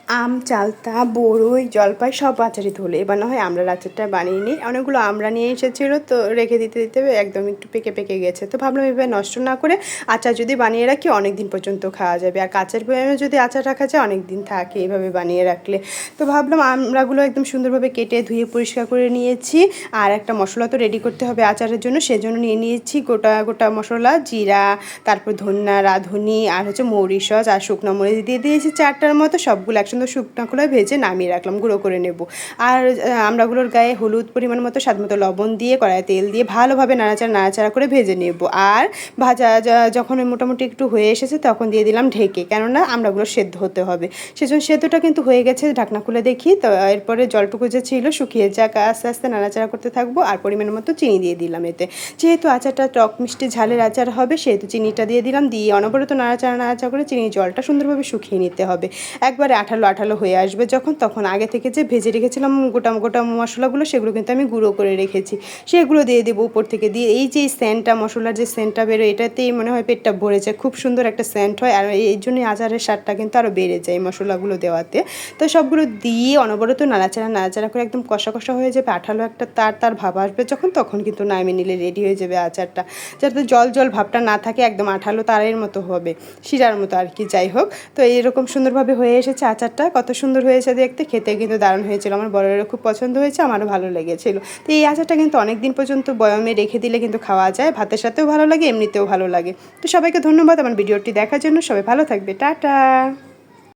আম, চালতা, বরই, জলপাই সব আচারই ধরলো। এবার না হয় আমড়ার আচারটা বানিয়ে নিই। অনেকগুলো আমড়া নিয়ে এসেছিলো, তো রেখে দিতে দিতে একদম একটু পেকে পেকে গেছে। তো ভাবলাম এবার নষ্ট না করে আচার যদি বানিয়ে রাখি অনেক দিন পর্যন্ত খাওয়া যাবে। আর কাঁচের বয়ামে যদি আচার রাখা যায় অনেক দিন থাকে এইভাবে বানিয়ে রাখলে। তো ভাবলাম আমড়াগুলো একদম সুন্দরভাবে কেটে ধুয়ে পরিষ্কার করে নিয়েছি। আর একটা মশলা তো রেডি করতে হবে আচারের জন্য, সেজন্য নিয়ে নিয়েছি গোটা গোটা মশলা, জিরা, তারপর ধনিয়া, রাঁধুনি আর হচ্ছে মৌরি সস আর শুকনো মরিচ দিয়ে দিয়েছি 4টার মতো। সবগুলো একসঙ্গে শুকনো করে ভেজে নামিয়ে রাখলাম, গুঁড়ো করে নেব। আর আমড়াগুলোর গায়ে হলুদ পরিমাণ মতো, স্বাদ মতো লবণ দিয়ে, কড়াইয়ে তেল দিয়ে ভালোভাবে নাড়াচাড়া করে ভেজে নেব। আর ভাজা যখন মোটামুটি একটু হয়ে এসেছে তখন দিয়ে দিলাম ঢেকে, কেননা আমড়াগুলো সেদ্ধ হতে হবে। সেজন্য সেদ্ধটা কিন্তু হয়ে গেছে, ঢাকনা খুলে দেখি। তো এরপরে জলটুকু যে ছিল শুকিয়ে যাক, আস্তে আস্তে নাড়াচাড়া করতে থাকবো। আর পরিমাণ মতো চিনি দিয়ে দিলাম এতে, যেহেতু আচারটা টক মিষ্টি ঝালের আচার হবে সেহেতু চিনিটা দিয়ে দিলাম। দিয়ে অনবরত নাড়াচাড়া করে চিনির জলটা সুন্দরভাবে শুকিয়ে নিতে হবে। একবারে আঠালো আঠালো হয়ে আসবে যখন, তখন আগে থেকে যে ভেজে রেখেছিলাম গোটা গোটা মশলাগুলো, সেগুলো কিন্তু আমি গুঁড়ো করে রেখেছি, সেগুলো দিয়ে দেবো উপর থেকে। দিয়ে এই যে সেন্টটা, মশলার যে সেন্টটা বেরোয়, এটাতেই মনে হয় পেটটা ভরে যায়, খুব সুন্দর একটা সেন্ট হয়। আর এই জন্যই আচারের স্বাদটা কিন্তু আরও বেড়ে যায় মশলাগুলো দেওয়াতে। তো সবগুলো দিয়ে অনবরত নাড়াচাড়া করে একদম কষা কষা হয়ে যাবে, আঠালো একটা তার ভাব আসবে যখন, তখন কিন্তু নামিয়ে নিলে রেডি হয়ে যাবে আচারটা। যাতে জল জল ভাবটা না থাকে, একদম আঠালো তারের মতো হবে, শিরার মতো আর কি। যাই হোক, তো এইরকম সুন্দরভাবে হয়ে এসেছে আচারটা। কত সুন্দর হয়েছে দেখতে, খেতে কিন্তু দারুণ হয়েছিল। আমার বড়েরও খুব পছন্দ হয়েছে, আমারও ভালো লেগেছিল। তো এই আচারটা কিন্তু অনেক দিন পর্যন্ত বয়মে রেখে দিলে কিন্তু খাওয়া যায়, ভাতের সাথেও ভালো লাগে, এমনিতেও ভালো লাগে। তো সবাইকে ধন্যবাদ আমার ভিডিওটি দেখার জন্য। সবাই ভালো থাকবে, টাটা।